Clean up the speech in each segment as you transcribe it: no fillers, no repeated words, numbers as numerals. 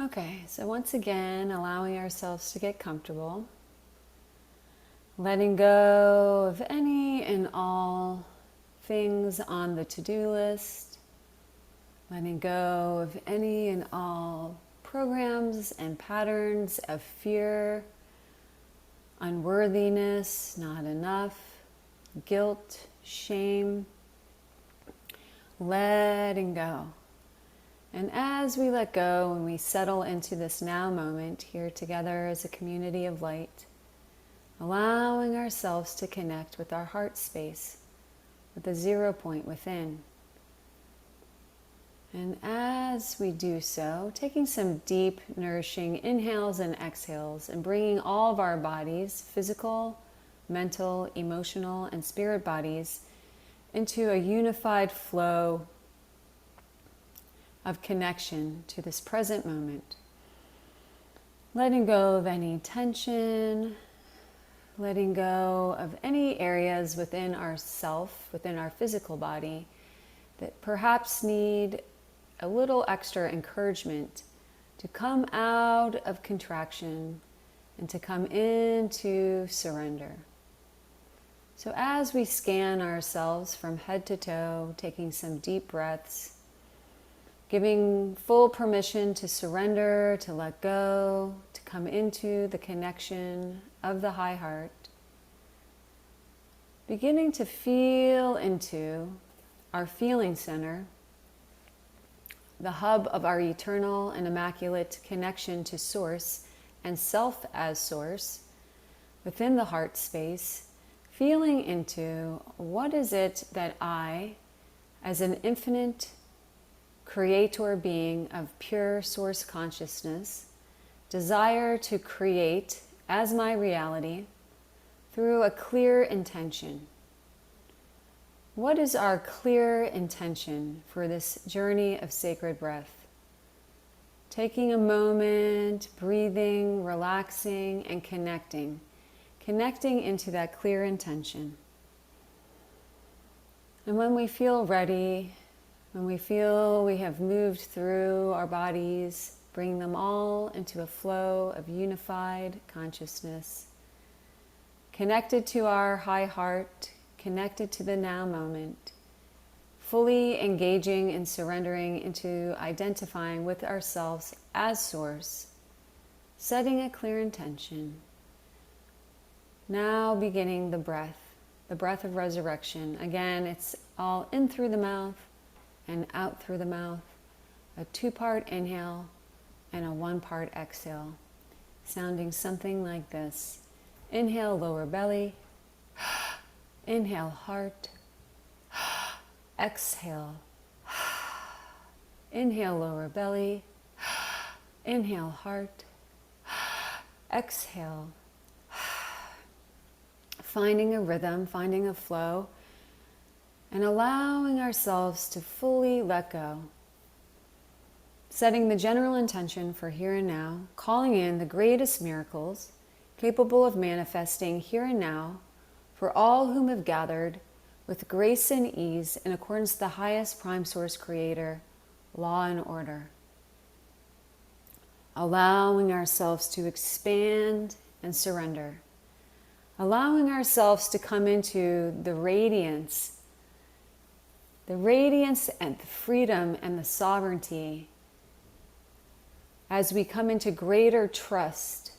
Okay, so once again, allowing ourselves to get comfortable, letting go of any and all things on the to-do list, letting go of any and all programs and patterns of fear, unworthiness, not enough, guilt, shame, letting go. And as we let go and we settle into this now moment here together as a community of light, allowing ourselves to connect with our heart space, with the 0 point within. And as we do so, taking some deep, nourishing inhales and exhales and bringing all of our bodies, physical, mental, emotional, and spirit bodies, into a unified flow of connection to this present moment. Letting go of any tension, letting go of any areas within our self, within our physical body, that perhaps need a little extra encouragement to come out of contraction and to come into surrender. So as we scan ourselves from head to toe, taking some deep breaths, giving full permission to surrender, to let go, to come into the connection of the high heart. Beginning to feel into our feeling center, the hub of our eternal and immaculate connection to Source and Self as Source, within the heart space, feeling into what is it that I, as an infinite creator being of pure source consciousness, desire to create as my reality through a clear intention. What is our clear intention for this journey of sacred breath? Taking a moment, breathing, relaxing, and connecting into that clear intention. And when we feel ready, when we feel we have moved through our bodies, bring them all into a flow of unified consciousness, connected to our high heart, connected to the now moment, fully engaging and surrendering into identifying with ourselves as Source, setting a clear intention. Now beginning the breath of resurrection. Again, it's all in through the mouth and out through the mouth, a 2-part inhale and a 1-part exhale, sounding something like this. Inhale, lower belly. Inhale, heart. Exhale. Inhale, lower belly. Inhale, heart. Exhale. Finding a rhythm, finding a flow, and allowing ourselves to fully let go. Setting the general intention for here and now, calling in the greatest miracles capable of manifesting here and now for all whom have gathered with grace and ease in accordance with the highest prime source creator, law and order. Allowing ourselves to expand and surrender. Allowing ourselves to come into the radiance and the freedom and the sovereignty as we come into greater trust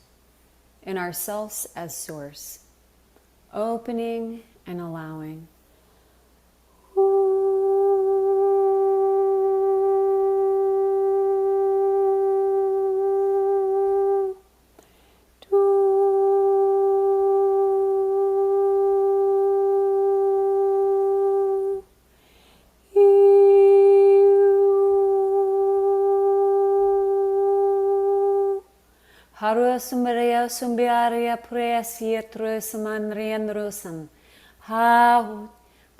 in ourselves as Source, opening and allowing. Harua sumberia sumbiaria presia trusaman riandrusam. How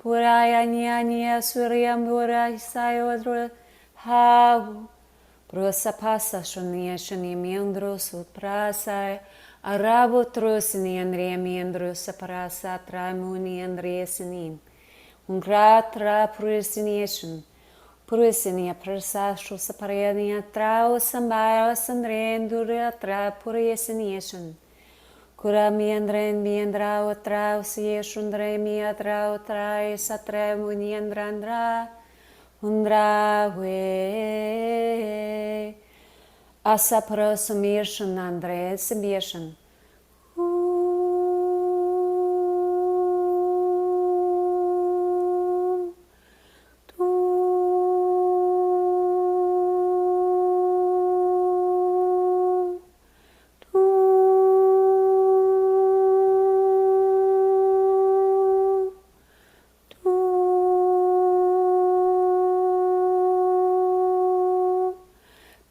puraya nyanya surya mura sayo how prosapasa shunia shuni miandrus prasa arabo trusni andrea miandrus prasa tramuni andrea sinin. Ungratra prusiniation. Purisinia prasashu saparania trao sambara sandrenduria tra purisiniation. Kura miandren miandrao trao sieshundre miadrao trai satre muniandrandra undra we asapra sumirshun andre sibiation.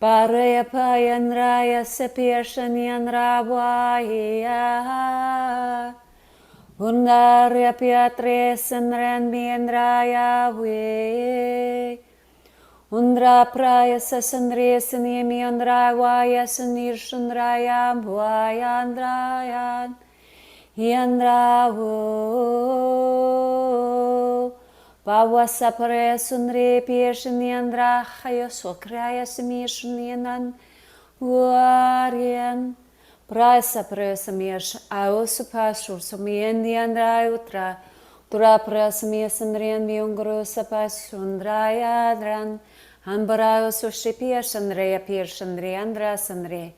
Paraya payandraya sepirshaniandrabhaya Undarya piatre sandran miandraya we Undra praya sasandriya saniyami andravaya sanirshundraya bhayandrayan Yandravo Pavasapare sundre pieshaniandra chaya sokraya samishanianan Waryan Prasapare samish Ausupashur samiendiandra utra Tura prasamia sandrian miunguru sapasundraya dran Ambarayo sushipia sandreya pirshandriandra sandre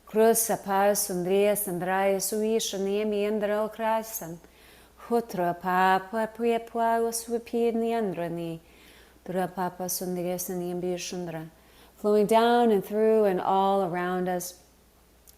Krusapa sundriya sandraya suishaniamiandra krasan Hutra papa puyapua uswipiniandrani Dura papa sundriya saniambishundra flowing down and through and all around us,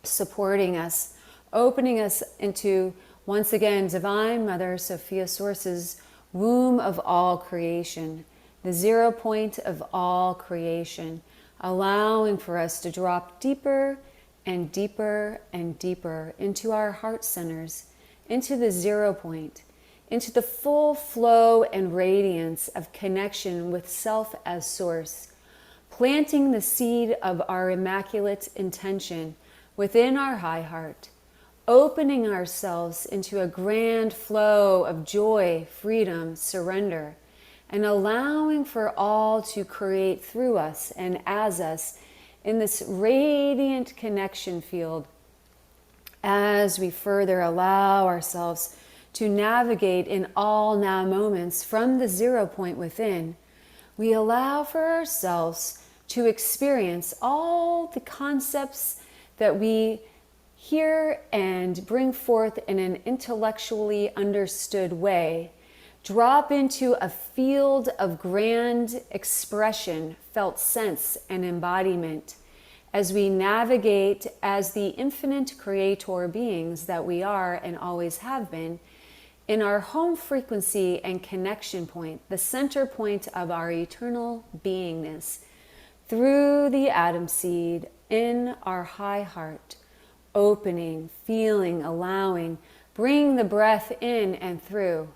supporting us, opening us into, once again, Divine Mother Sophia Source's womb of all creation, the 0 point of all creation, allowing for us to drop deeper and deeper and deeper into our heart centers, into the 0 point, into the full flow and radiance of connection with self as source, planting the seed of our immaculate intention within our high heart, opening ourselves into a grand flow of joy, freedom, surrender, and allowing for all to create through us and as us in this radiant connection field as we further allow ourselves to navigate in all now moments from the 0 point within. We allow for ourselves to experience all the concepts that we hear and bring forth in an intellectually understood way, drop into a field of grand expression, felt sense, and embodiment as we navigate as the infinite creator beings that we are and always have been in our home frequency and connection point, the center point of our eternal beingness, through the atom seed in our high heart, opening, feeling, allowing, bring the breath in and through,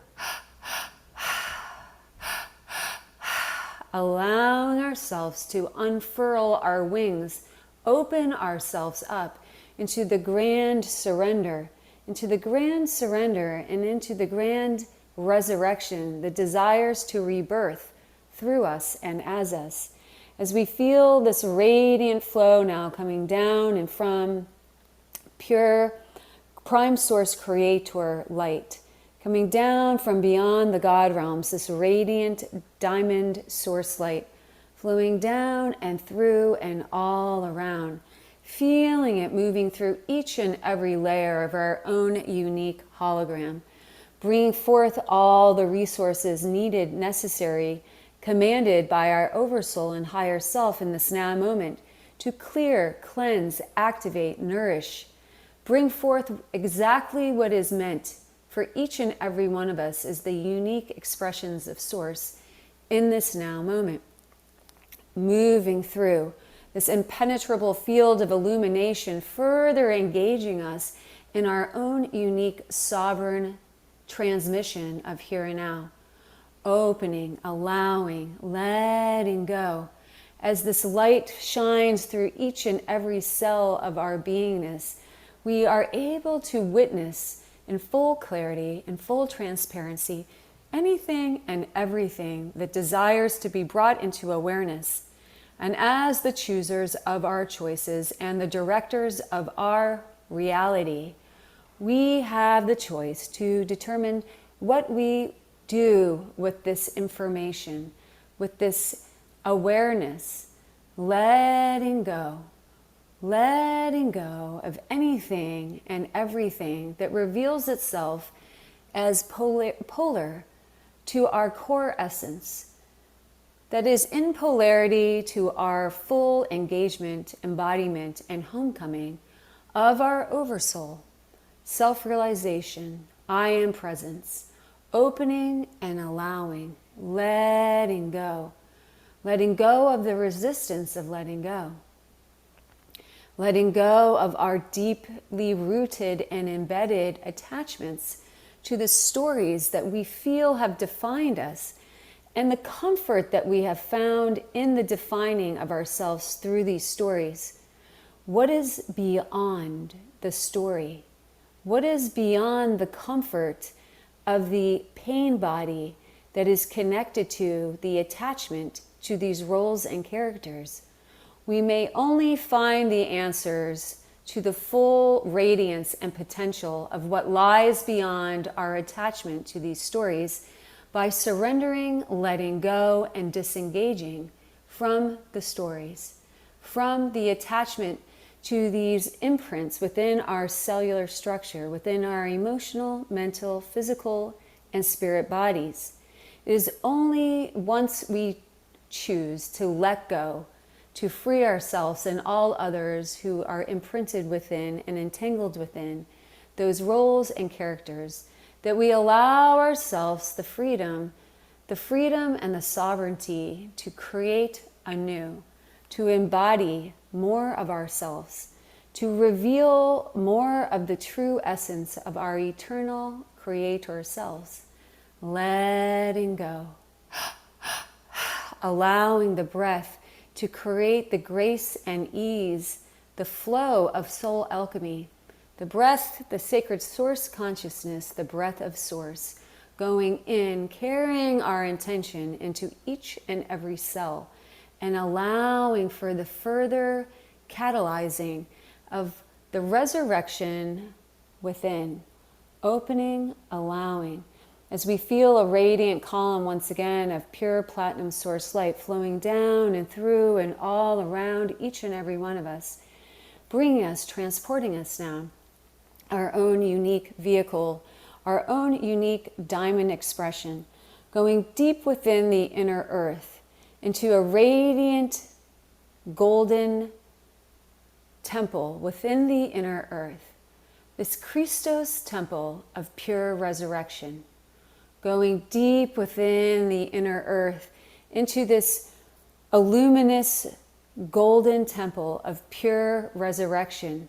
allowing ourselves to unfurl our wings, open ourselves up into the grand surrender, and into the grand resurrection, the desires to rebirth through us and as us. As we feel this radiant flow now coming down and from pure prime source creator light, coming down from beyond the God realms, this radiant diamond source light, flowing down and through and all around, feeling it moving through each and every layer of our own unique hologram, bringing forth all the resources needed, necessary, commanded by our oversoul and higher self in this now moment to clear, cleanse, activate, nourish, bring forth exactly what is meant for each and every one of us as the unique expressions of source in this now moment. Moving through this impenetrable field of illumination, further engaging us in our own unique sovereign transmission of here and now. Opening, allowing, letting go. As this light shines through each and every cell of our beingness, we are able to witness in full clarity, in full transparency, anything and everything that desires to be brought into awareness. And as the choosers of our choices and the directors of our reality, we have the choice to determine what we do with this information, with this awareness, letting go of anything and everything that reveals itself as polar to our core essence, that is in polarity to our full engagement, embodiment, and homecoming of our oversoul, self-realization, I am presence, opening and allowing, letting go of the resistance of letting go of our deeply rooted and embedded attachments to the stories that we feel have defined us, and the comfort that we have found in the defining of ourselves through these stories. What is beyond the story? What is beyond the comfort of the pain body that is connected to the attachment to these roles and characters? We may only find the answers to the full radiance and potential of what lies beyond our attachment to these stories by surrendering, letting go, and disengaging from the stories, from the attachment to these imprints within our cellular structure, within our emotional, mental, physical, and spirit bodies. It is only once we choose to let go, to free ourselves and all others who are imprinted within and entangled within those roles and characters, that we allow ourselves the freedom and the sovereignty to create anew, to embody more of ourselves, to reveal more of the true essence of our eternal creator selves. Letting go, allowing the breath to create the grace and ease, the flow of soul alchemy. The breath, the sacred source consciousness, the breath of source, going in, carrying our intention into each and every cell, and allowing for the further catalyzing of the resurrection within, opening, allowing, as we feel a radiant column once again of pure platinum source light flowing down and through and all around each and every one of us, bringing us, transporting us now, our own unique vehicle, our own unique diamond expression, going deep within the inner earth into a radiant golden temple within the inner earth, this Christos temple of pure resurrection, going deep within the inner earth into this illuminous golden temple of pure resurrection.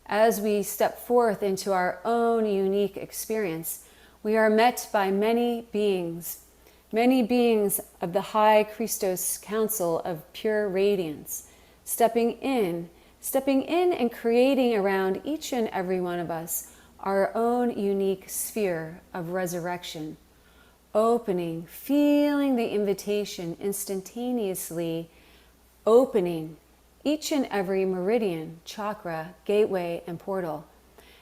As we step forth into our own unique experience, we are met by many beings of the high Christos council of pure radiance, stepping in and creating around each and every one of us our own unique sphere of resurrection, opening, feeling the invitation instantaneously, opening each and every meridian, chakra, gateway, and portal,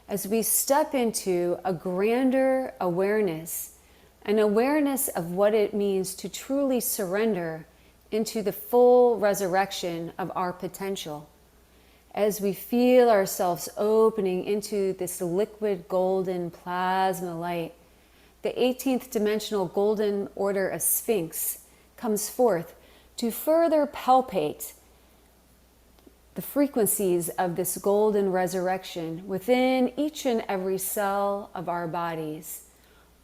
as we step into a grander awareness, an awareness of what it means to truly surrender into the full resurrection of our potential. As we feel ourselves opening into this liquid golden plasma light, the 18th dimensional golden order of Sphinx comes forth to further palpate the frequencies of this golden resurrection within each and every cell of our bodies,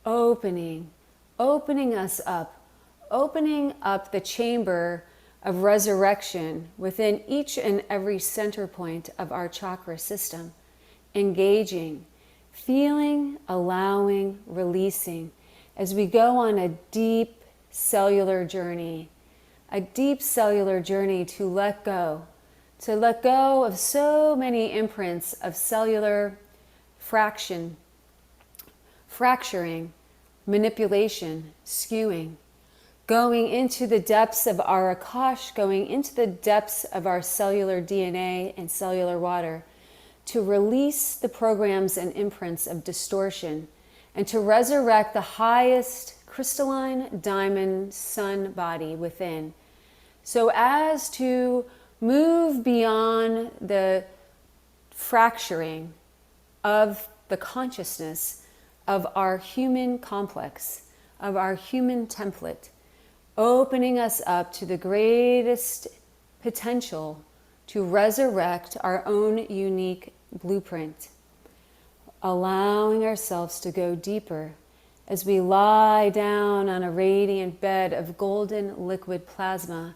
opening us up, opening up the chamber of resurrection within each and every center point of our chakra system, engaging, feeling, allowing, releasing, as we go on a deep cellular journey to let go of so many imprints of cellular fracturing, manipulation, skewing, going into the depths of our Akash, going into the depths of our cellular DNA and cellular water to release the programs and imprints of distortion and to resurrect the highest crystalline diamond sun body within, so as to move beyond the fracturing of the consciousness of our human complex, of our human template, opening us up to the greatest potential to resurrect our own unique blueprint, allowing ourselves to go deeper as we lie down on a radiant bed of golden liquid plasma.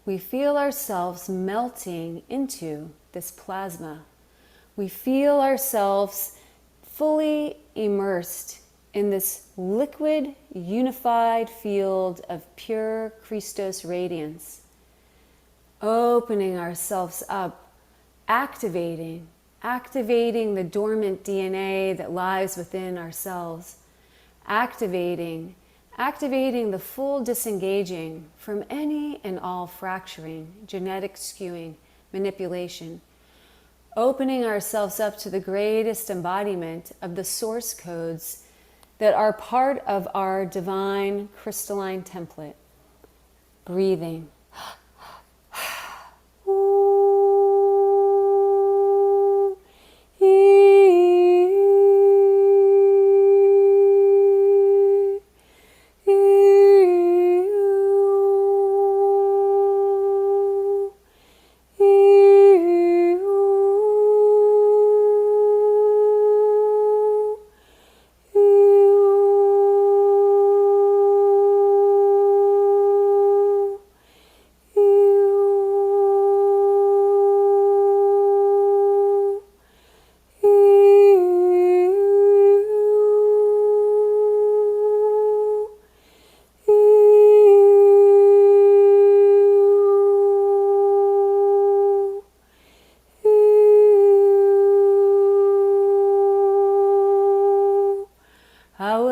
We feel ourselves melting into this plasma. We feel ourselves fully immersed in this liquid, unified field of pure Christos radiance, opening ourselves up, activating the dormant DNA that lies within ourselves, activating the full disengaging from any and all fracturing, genetic skewing, manipulation, opening ourselves up to the greatest embodiment of the source codes that are part of our divine crystalline template. Breathing.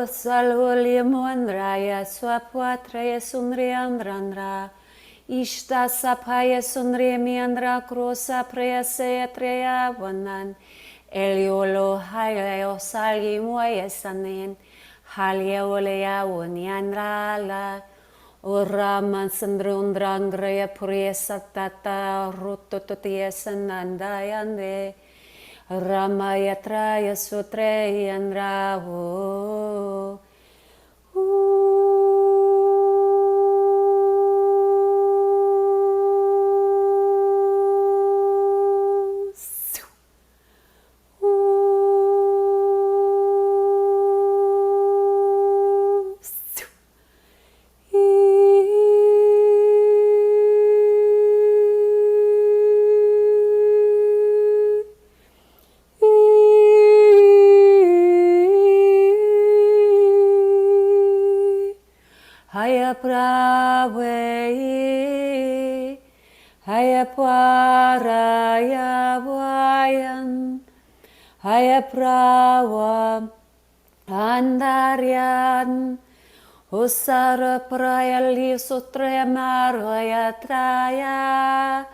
Salvoliamondraya Swapatraya Sunriandrandra Ishta Sapaya Sunremiandra Krosa Prayasaya Treya Vanan Eliolo Haleo Salgi Moyasanin Halia Olea Wunyandrala Uraman Sandrundrangreya Puriyasatata Rutototia Sanandayande Ramayatraya Sutrayandra Haya Prawe, Haya Paraya Vayan, Haya Prawa Andaryan, Usara Prayali Sutraya Marvaya Traya.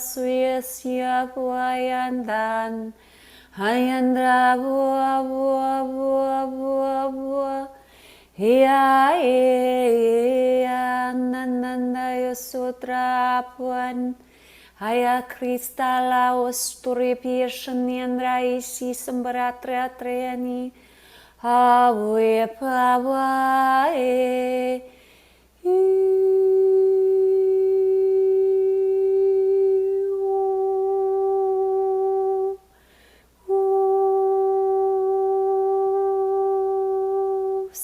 Suyasya Vayandan Hayandra Bua Hiya Nananda Yosutra Puan Haya Kristala Osturi Pirshanendra Isi Sambaratra Trayani Hawe Pawae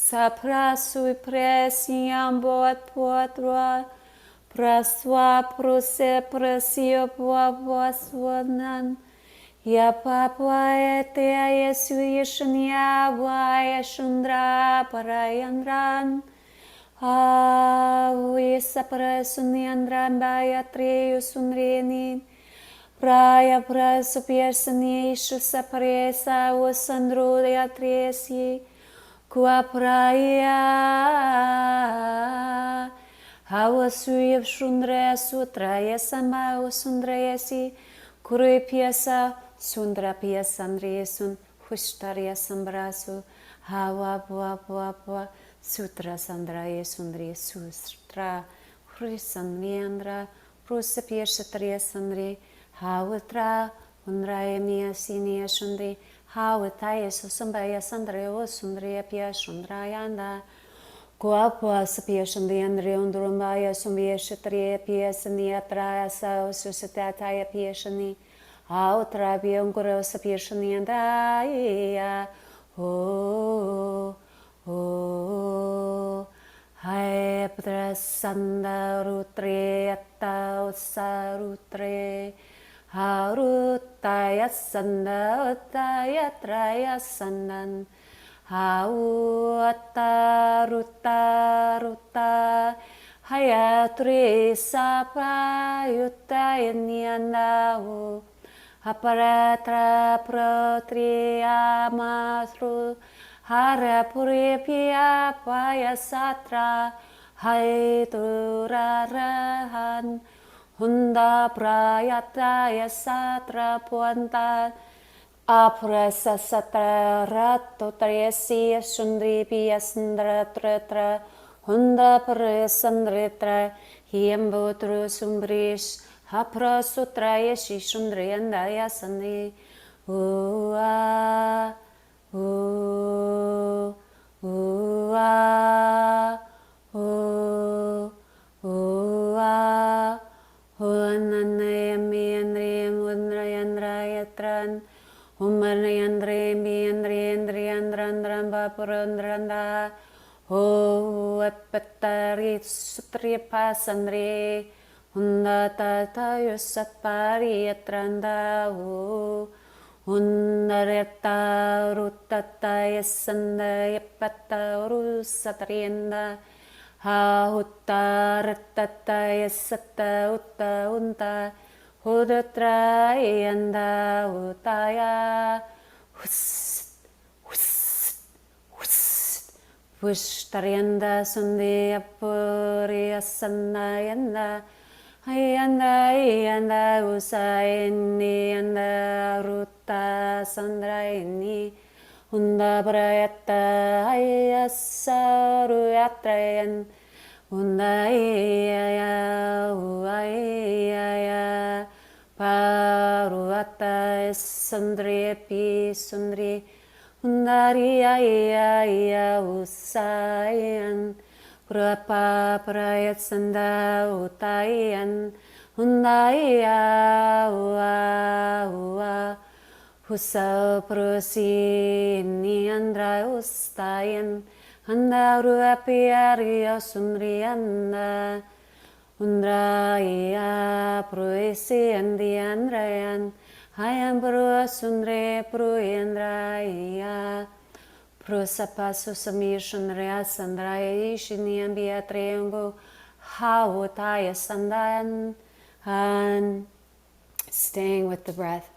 Saprasui presiam bot potra praswa prose presio poaswanan ya papua ete yesu yeshnia vaya shundra parayandran Hawi sapara sunyandra treyu sunrenin. Praya prasupyersani shusapare sawa sandro yatresi. Kua praya. Hawa suyav shundra sutraya samba sundrayasi. Kuru piasa sundra piasandresun. Hushtarya sambrasu. Hawa bua bua bua. Sutra sandraya sundri sustra. Hrisandriandra. Prusapya shatriya sandri. Hawatra undraya miya siniya shundri. Hawataya susambaya sandrya sundriya pya shundrayanda. Guapa sapya shandriandri undurumbaya sumbya shatriya pya saniyatraya sa susatataya pya shani. Hawatra pya ungura sapya shaniyandaya. Oh, oh, hai putra sanda rutre atta usarutre. Harutaya sanda utaya traya sandan. Hauta ruta ruta. Hayatri sapa yutaya nyandahu. Aparatra protriya matru. Harapuri piya paya satra. Haiturarahan. Hunda prayataya satra puanta. Aprasa satra rato trayasi shundri piya sandra tratra. Hunda prasandritra. Hiyambutru sumbrish. Hapra sutraya shishundriyandaya sandi. Ua, ua, ua, ua, ua. Huananayamiyandriyam undrayandrayatran. Humanayandriyandriyandriyandriyandram vapurandranda. Ho epetari sutripasandri. Hunda tatayo satpariyatranda. Hundareta rutataya sandaya patauru satrianda. Hahutarataya sata uta unta. Hudatrayanda utaya. Husst, husst, husst. Vushtaryanda sundeya puriya sandayanda. Ayanda ayanda usayani anda ruta sandrayani. Hunda prayata ayasaru yatrayan. Hunda iyaya uayaya. Paruata sandri pi sundri. Hundari ayaya usayan. Prapa prayat sanda utayan. Hundaya ua ua. Husa prosi ni andra ustayan. Handa ruapi arya sumriyanda. Undraya proisi andi andrayan. Hayam prua sundre pruyandraya. Prosapasu samishunrya sandraya ishiniambia triangle. Hawataya sandan. And staying with the breath.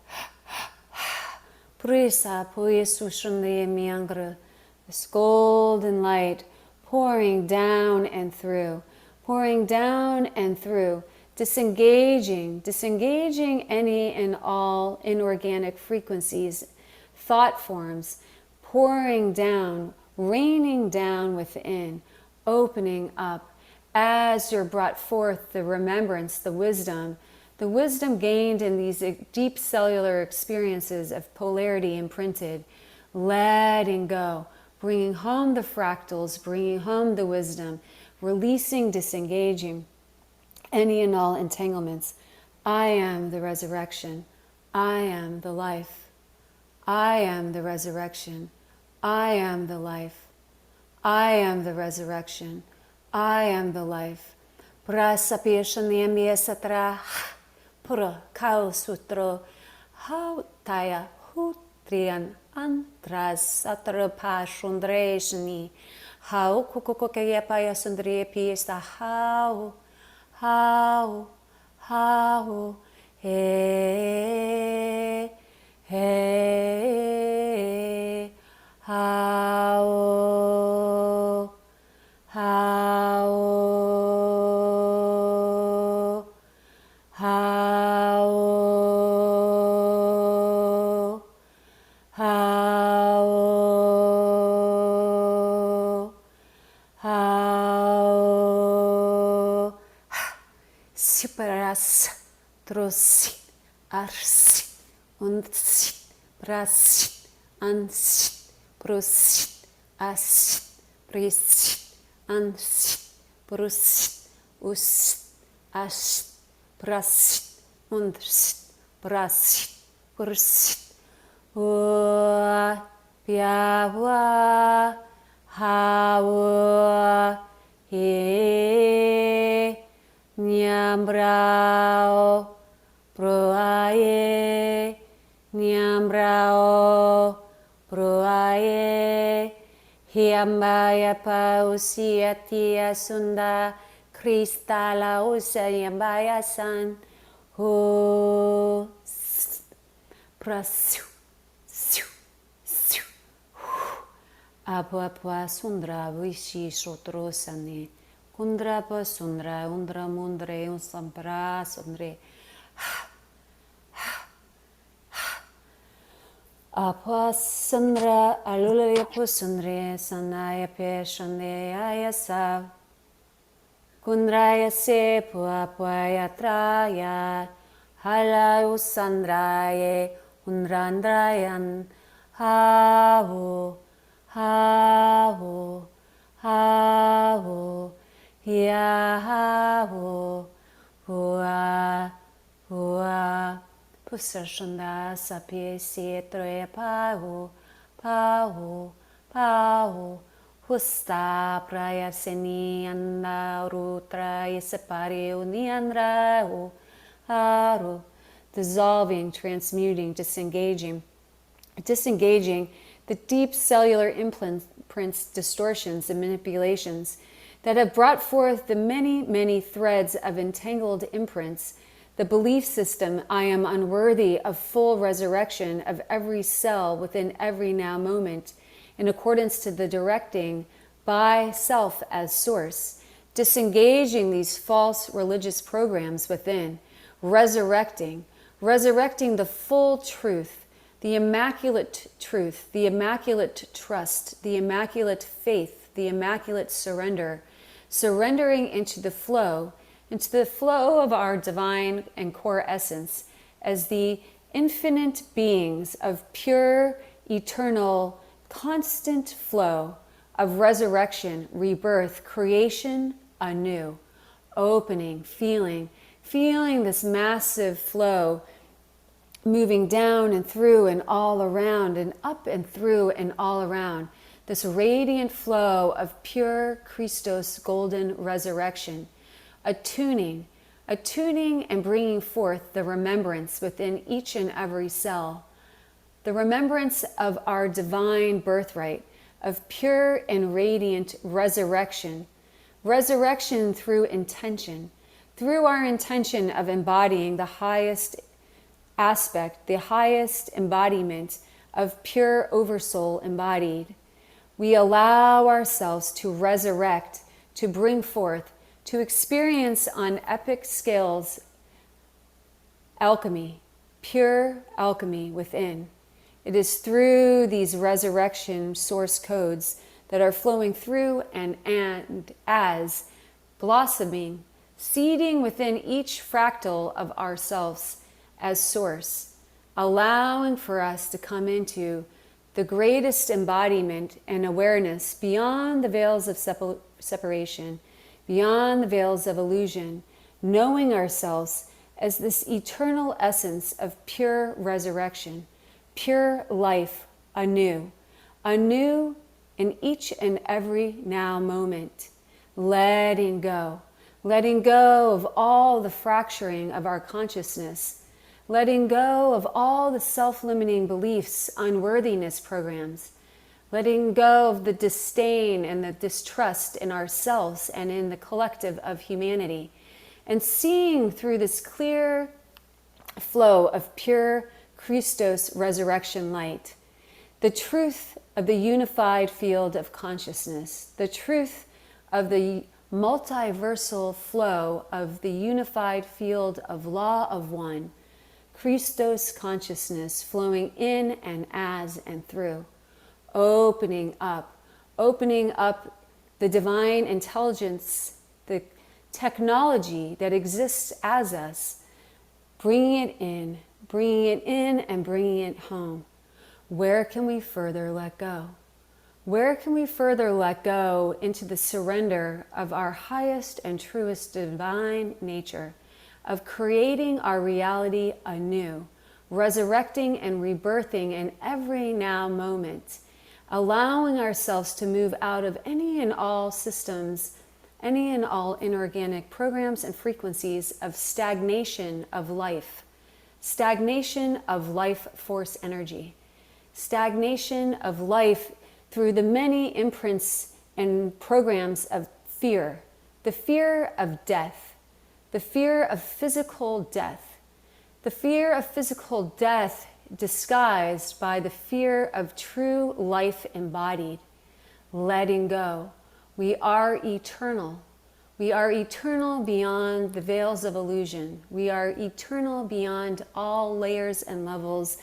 Prisa puyasushandaya miyangra. This golden light pouring down and through. Pouring down and through. Disengaging any and all inorganic frequencies, thought forms. Pouring down, raining down within, opening up as you're brought forth the remembrance, the wisdom gained in these deep cellular experiences of polarity imprinted, letting go, bringing home the fractals, bringing home the wisdom, releasing, disengaging any and all entanglements. I am the resurrection. I am the life. I am the resurrection. I am the life. I am the resurrection. I am the life. Prasapyashaniyamya satra pura kau sutro hautaya hutriyan antras satra pashundreshani How kukukukayapaya sundriya pista how hey hey how Superas trosit arsit unsit prasit ansit prosit asit presit ansit prosit usit asit prasit unsit prasit prosit piawa hawa he Nyambrao proaye Nyambrao proaye Hiambaya pausiatia sunda Kristala usayambaya san Ho Prasu Su Su Apua sundra vishi shotrosane Kundra pa sundra, undra mundre, unsampra sundre. Apa sundra, alulaya pusundre, sanaya peshande ayasa. Kundraya se puapaya traya, halayu sandraye, undrandrayan. Havu, havu, havu. Yahu, hua, hua, pusashanda sapye sietre pahu, pahu, pahu, husta prayaseni anda rutra yesapari uniandrahu, haru, dissolving, transmuting, disengaging the deep cellular imprints, distortions, and manipulations that have brought forth the many, many threads of entangled imprints, the belief system I am unworthy of full resurrection of every cell within every now moment, in accordance to the directing by self as source, disengaging these false religious programs within, resurrecting the full truth, the immaculate trust, the immaculate faith, the immaculate surrendering into the flow of our divine and core essence as the infinite beings of pure, eternal, constant flow of resurrection, rebirth, creation anew, opening, feeling this massive flow moving down and through and all around and up and through and all around. This radiant flow of pure Christos golden resurrection, attuning and bringing forth the remembrance within each and every cell, the remembrance of our divine birthright, of pure and radiant resurrection through intention, through our intention of embodying the highest aspect, the highest embodiment of pure oversoul embodied. We allow ourselves to resurrect, to bring forth, to experience on epic scales alchemy, pure alchemy within. It is through these resurrection source codes that are flowing through and as blossoming, seeding within each fractal of ourselves as source, allowing for us to come into the greatest embodiment and awareness beyond the veils of separation, beyond the veils of illusion, knowing ourselves as this eternal essence of pure resurrection, pure life anew in each and every now moment, letting go of all the fracturing of our consciousness, letting go of all the self-limiting beliefs, unworthiness programs, letting go of the disdain and the distrust in ourselves and in the collective of humanity, and seeing through this clear flow of pure Christos resurrection light, the truth of the unified field of consciousness, the truth of the multiversal flow of the unified field of law of one, Christos consciousness flowing in and as and through, opening up the divine intelligence, the technology that exists as us, bringing it in and bringing it home. Where can we further let go? Where can we further let go into the surrender of our highest and truest divine nature, of creating our reality anew, resurrecting and rebirthing in every now moment, allowing ourselves to move out of any and all systems, any and all inorganic programs and frequencies of stagnation of life force energy, stagnation of life through the many imprints and programs of fear, the fear of death, the fear of physical death, the fear of physical death disguised by the fear of true life embodied, letting go. We are eternal. We are eternal beyond the veils of illusion. We are eternal beyond all layers and levels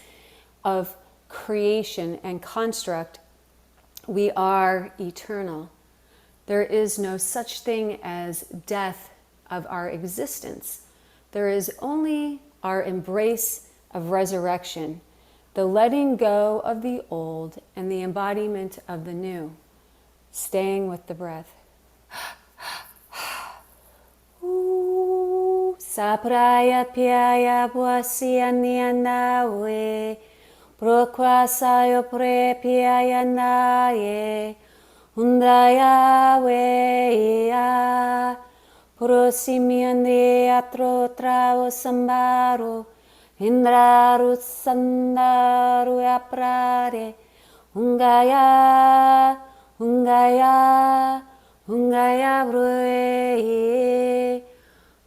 of creation and construct. We are eternal. There is no such thing as death of our existence. There is only our embrace of resurrection, the letting go of the old and the embodiment of the new. Staying with the breath. Sapraya piaya buasianianawe, Prokwasayo pre piayanaye, Undaya weya, Prosimiande atro trao sambaro, Indraru sandaru aprare, Ungaya brue,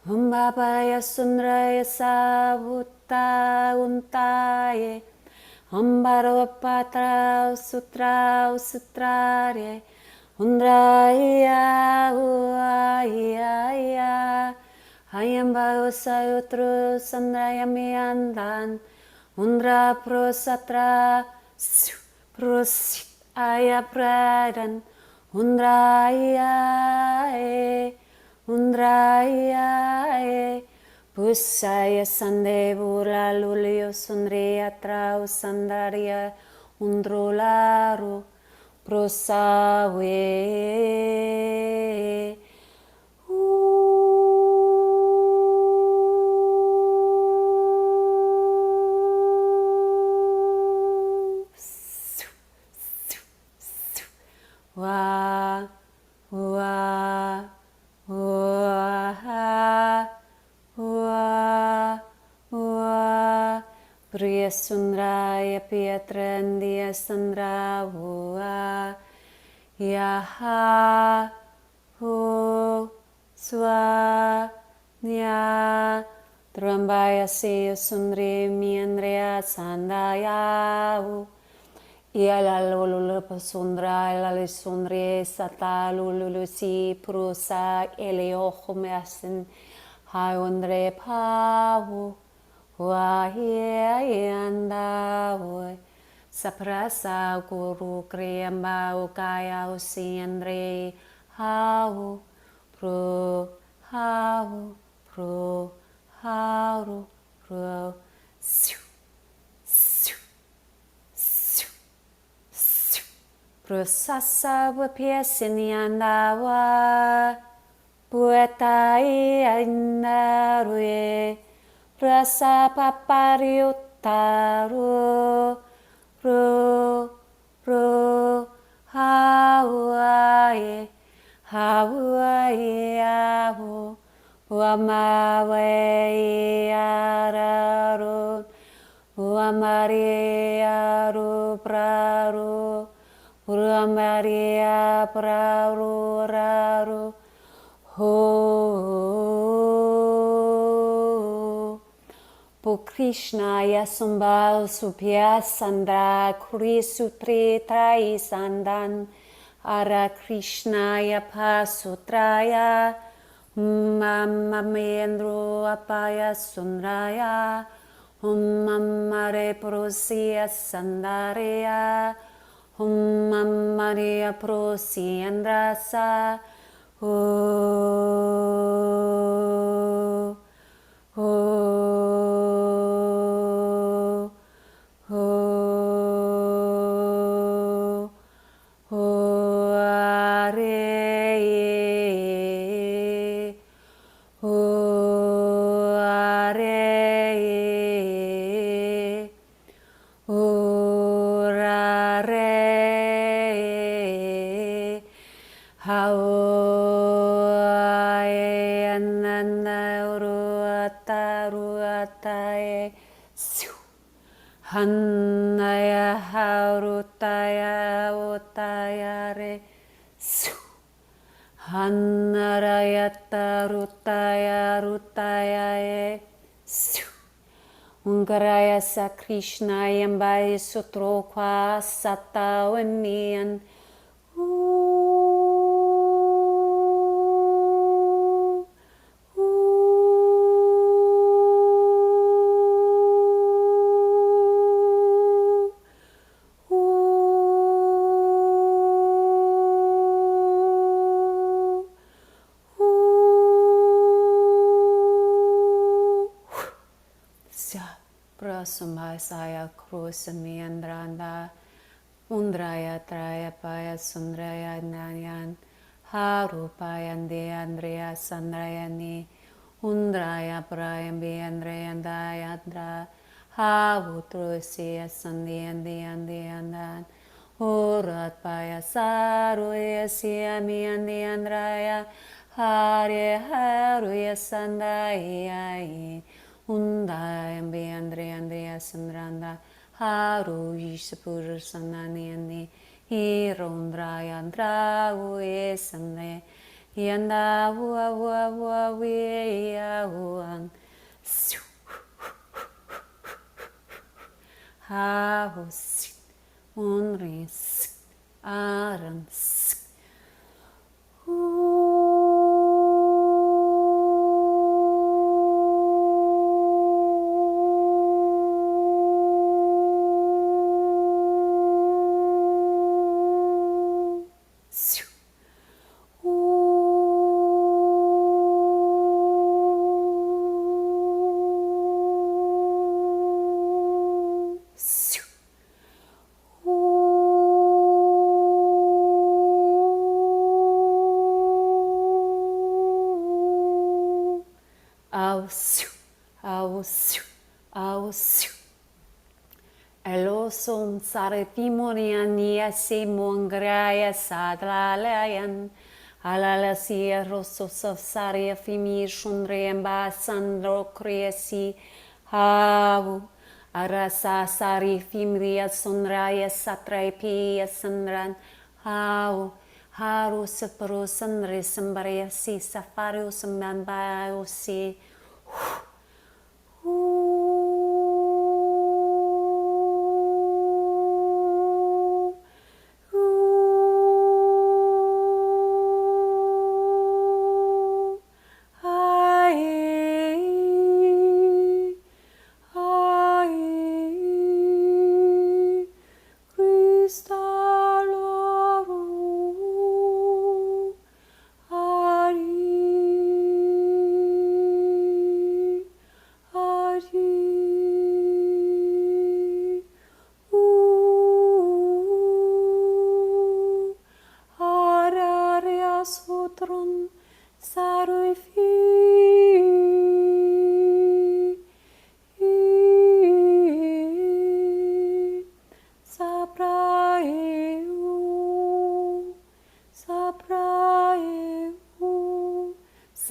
Umbapaya sundraya savuta untaye, Ambaro patra sutrare, Undraya uaya, Ayamba usayutru sandraya miandan, Undra prosatra prosit ayapradan, Undraya Pusaya sande bura lulio sundria trau sandaria undrolaro prosawe. Wa wa Priya sundraya piatrandiya sandra yaha hu swa nya Trambaya seyo sundri miandrea sandaya Iala lulu pasundra la sundre sata lulu si prusa eliojo measen haundre pavu anda saprasa guru kriamba ukaya usiandre hau pro Prosasa wapiasiniandawa Buetai ainarue Prasa papariutaru Hawaii ahu Wamawe ararun Wamari aru praru Maria Praru Raru Ho Po Krishnaya Sumbal Supya Sandra Kuri Sutri Trai Sandan Ara Krishnaya Pasutraya Mamamendro Apaya Sunraya Mamare Prosia Sandaria Maria Prosiandrasa Hannaya Harutaya Utayare Su Hannarayata Rutaya Rutayae Su Ungaraya Sa Krishna Yambai Sutrokwa Satawanian Prasambhasaya Krusamiandrandha Undraya Traya Paya Sundraya Nanyan Harupayan Deandreya Sandrayani Undraya Prayambi Andreyandayadra Havutrusiya Sandhyandiyandiyandan Urat Paya Saruya Siyami Andiyandraya Hare Haruya Sandayai Undayam Andrea Sandranda Haru Yishapur Sanani Hirondraya Andra Uesane Yanda Hua Weyahuan Havus Unris Arans Elosom sarepimoniania se mongraya sadralayan alalasia rosos of saria fimir shundreamba sandro creasi havu arasa sari fimria sunraya satraipia sandran havu haru separo sandre sambaria si safario sambambayo si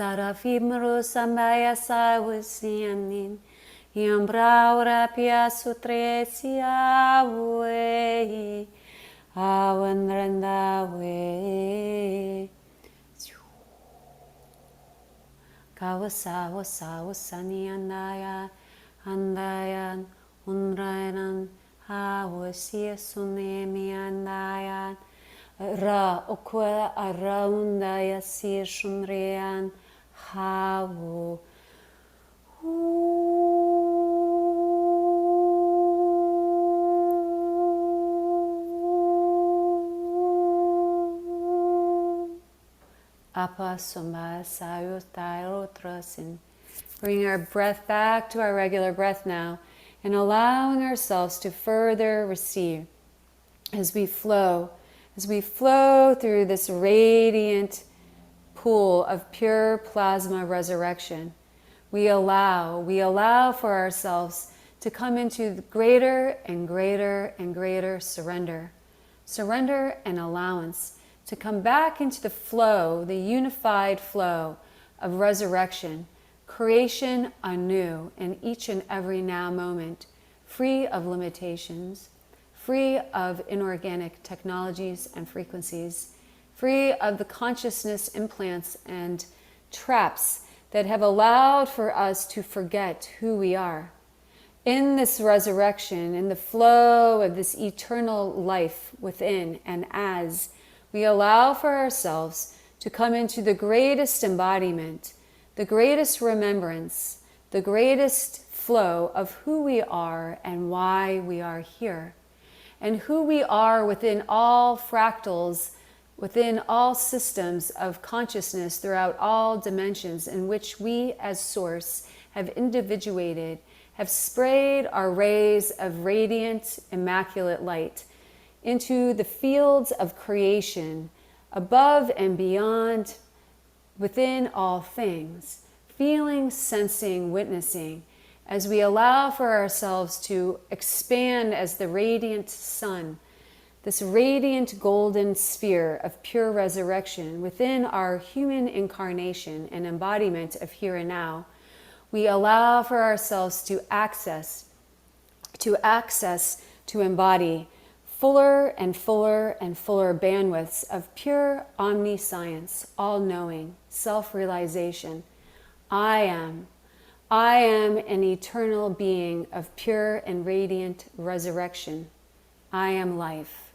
Sarafimro Sambaya Sawasianin Yambraura Pia Sutresia Way awanrandawe. Kawasa wasa wasani andaya andayan unrainan hawasia sunemi andayan ra okwa araundaya si shunrian hawu. Apa sumba sayus tairotrasin. Bringing our breath back to our regular breath now and allowing ourselves to further receive as we flow through this radiant pool of pure plasma resurrection. We allow for ourselves to come into greater and greater and greater surrender and allowance, to come back into the flow, the unified flow of resurrection, creation anew in each and every now moment, free of limitations, free of inorganic technologies and frequencies, free of the consciousness implants and traps that have allowed for us to forget who we are. In this resurrection, in the flow of this eternal life within and as, we allow for ourselves to come into the greatest embodiment, the greatest remembrance, the greatest flow of who we are and why we are here, and who we are within all fractals, within all systems of consciousness throughout all dimensions in which we as Source have individuated, have sprayed our rays of radiant, immaculate light into the fields of creation, above and beyond, within all things, feeling, sensing, witnessing, as we allow for ourselves to expand as the radiant sun, this radiant golden sphere of pure resurrection within our human incarnation and embodiment of here and now. We allow for ourselves to access, to embody fuller and fuller and fuller bandwidths of pure omniscience, all-knowing, self-realization. I am an eternal being of pure and radiant resurrection. I am life.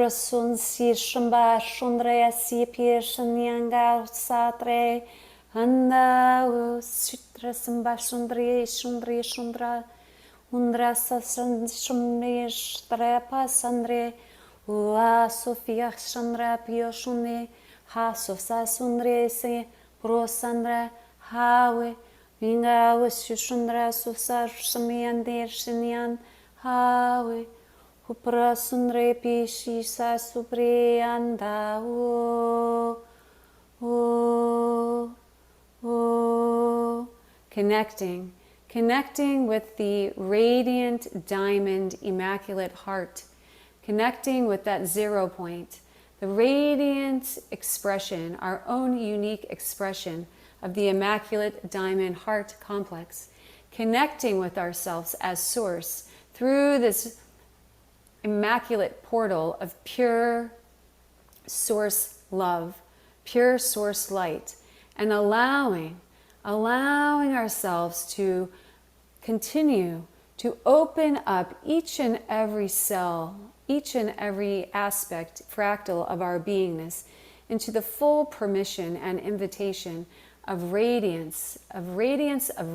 Sun si shamba shundre si piershan yanga satre anda sutra samba shundre shundra undra sasan shumne strepa sandre ua Sophia Chandra pio shunne ha sosa sundre se pro sandra hawe vinga wasu shundra sosa shamiande shinyan hawe Upra sundre pishi sa suprianda connecting with the radiant diamond immaculate heart, connecting with that 0 point, the radiant expression, our own unique expression of the immaculate diamond heart complex, connecting with ourselves as Source through this immaculate portal of pure Source love, pure Source light, and allowing ourselves to continue to open up each and every cell, each and every aspect, fractal of our beingness into the full permission and invitation of radiance of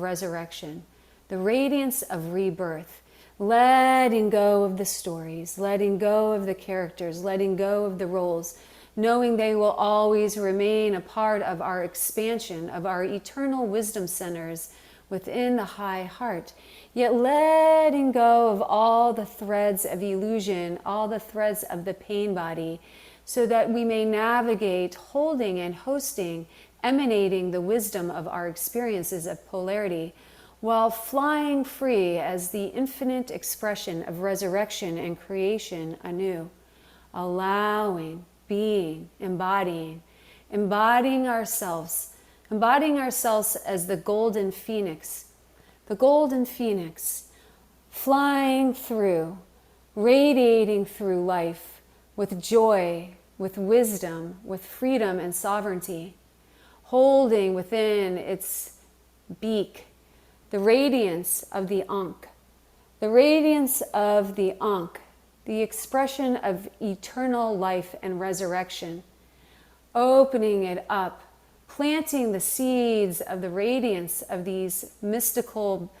resurrection, the radiance of rebirth, letting go of the stories, letting go of the characters, letting go of the roles, knowing they will always remain a part of our expansion, of our eternal wisdom centers within the high heart, yet letting go of all the threads of illusion, all the threads of the pain body, so that we may navigate holding and hosting, emanating the wisdom of our experiences of polarity, while flying free as the infinite expression of resurrection and creation anew, allowing, being, embodying ourselves as the golden phoenix, flying through, radiating through life with joy, with wisdom, with freedom and sovereignty, holding within its beak the radiance of the Ankh, the expression of eternal life and resurrection, opening it up, planting the seeds of the radiance of these mystical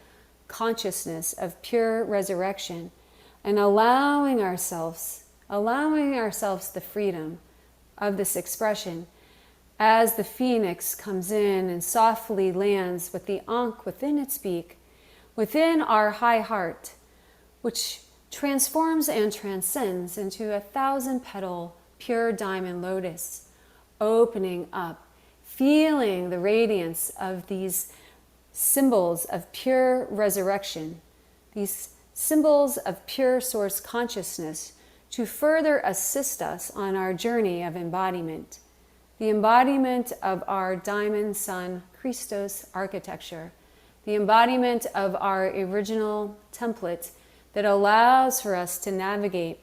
consciousness of pure resurrection, and allowing ourselves the freedom of this expression as the phoenix comes in and softly lands with the Ankh within its beak, within our high heart, which transforms and transcends into 1,000-petal pure diamond lotus, opening up, feeling the radiance of these symbols of pure resurrection, these symbols of pure source consciousness, to further assist us on our journey of embodiment, the embodiment of our diamond sun Christos architecture, the embodiment of our original template that allows for us to navigate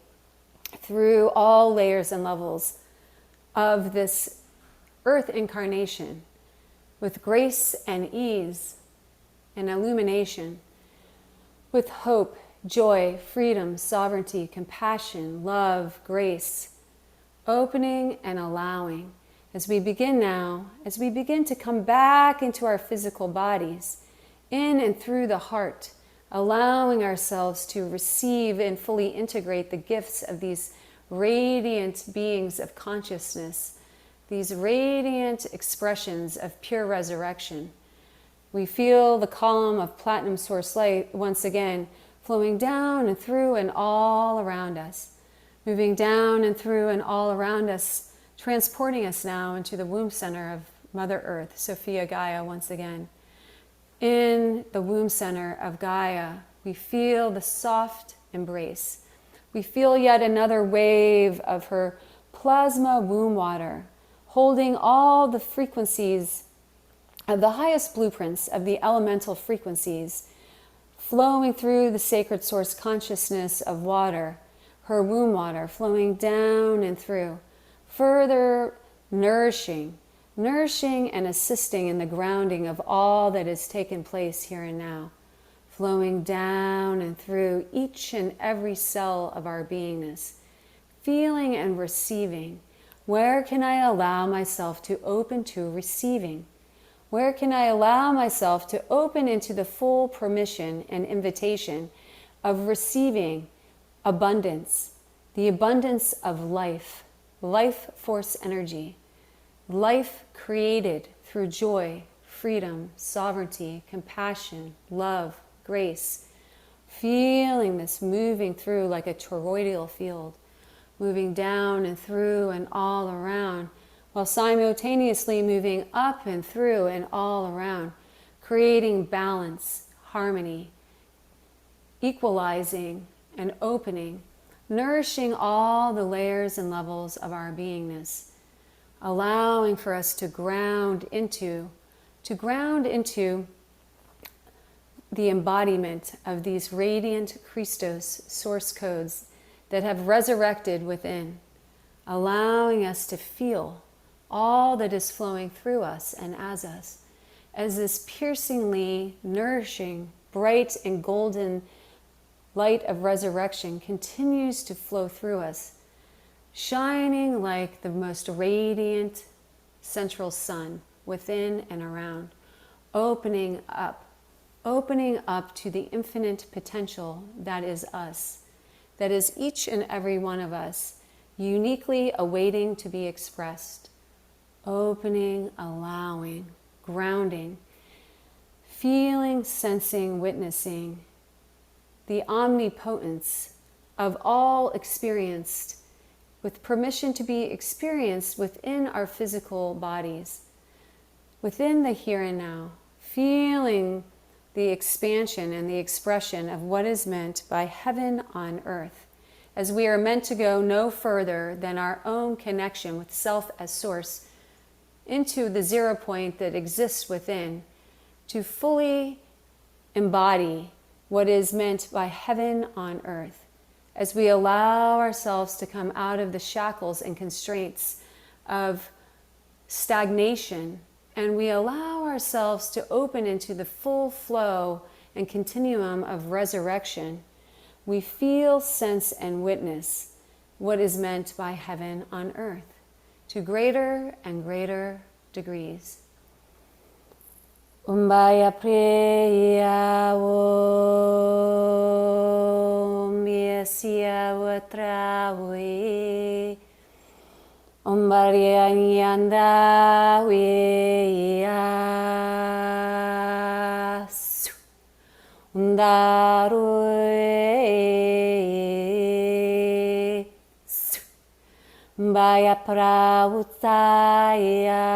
through all layers and levels of this earth incarnation with grace and ease and illumination, with hope, joy, freedom, sovereignty, compassion, love, grace, opening and allowing. As we begin to come back into our physical bodies, in and through the heart, allowing ourselves to receive and fully integrate the gifts of these radiant beings of consciousness, these radiant expressions of pure resurrection. We feel the column of platinum source light once again flowing down and through and all around us, moving down and through and all around us, transporting us now into the womb center of Mother Earth, Sophia Gaia once again. In the womb center of Gaia, we feel the soft embrace. We feel yet another wave of her plasma womb water, holding all the frequencies of the highest blueprints of the elemental frequencies, flowing through the sacred source consciousness of water, her womb water flowing down and through, further nourishing and assisting in the grounding of all that has taken place here and now, flowing down and through each and every cell of our beingness, feeling and receiving. Where can I allow myself to open to receiving? Where can I allow myself to open into the full permission and invitation of receiving abundance, the abundance of life, life force energy, life created through joy, freedom, sovereignty, compassion, love, grace, feeling this moving through like a toroidal field, moving down and through and all around, while simultaneously moving up and through and all around, creating balance, harmony, equalizing and opening, nourishing all the layers and levels of our beingness, allowing for us to ground into the embodiment of these radiant Christos source codes that have resurrected within, allowing us to feel all that is flowing through us and as this piercingly nourishing, bright and golden light of resurrection continues to flow through us, shining like the most radiant central sun within and around, opening up to the infinite potential that is us, that is each and every one of us, uniquely awaiting to be expressed. Opening, allowing, grounding, feeling, sensing, witnessing the omnipotence of all experienced, with permission to be experienced within our physical bodies, within the here and now, feeling the expansion and the expression of what is meant by heaven on earth, as we are meant to go no further than our own connection with self as source into the 0 point that exists within, to fully embody what is meant by heaven on earth, as we allow ourselves to come out of the shackles and constraints of stagnation, and we allow ourselves to open into the full flow and continuum of resurrection. We feel, sense, and witness what is meant by heaven on earth to greater and greater degrees. Umbaya preya om yesia watrawe Umbarya nyanda weya undaru Mbaya prautaya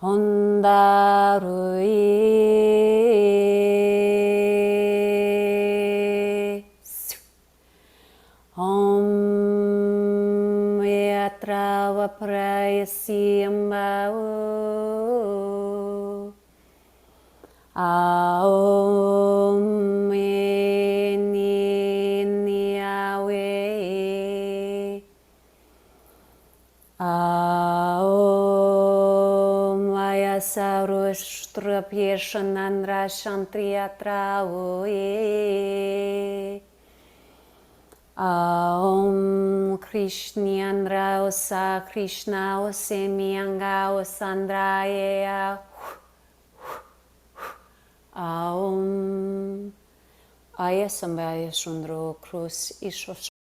ondaru Om Yatrava Prayasyambao Aom Niniyawe Aom Vayasarushtrapyeshanandra Shantriyatrawe Aom Krishnandra Osa Krishna Osemyanga Osandraya Aom Ayasambaya Shundro Krus Ishos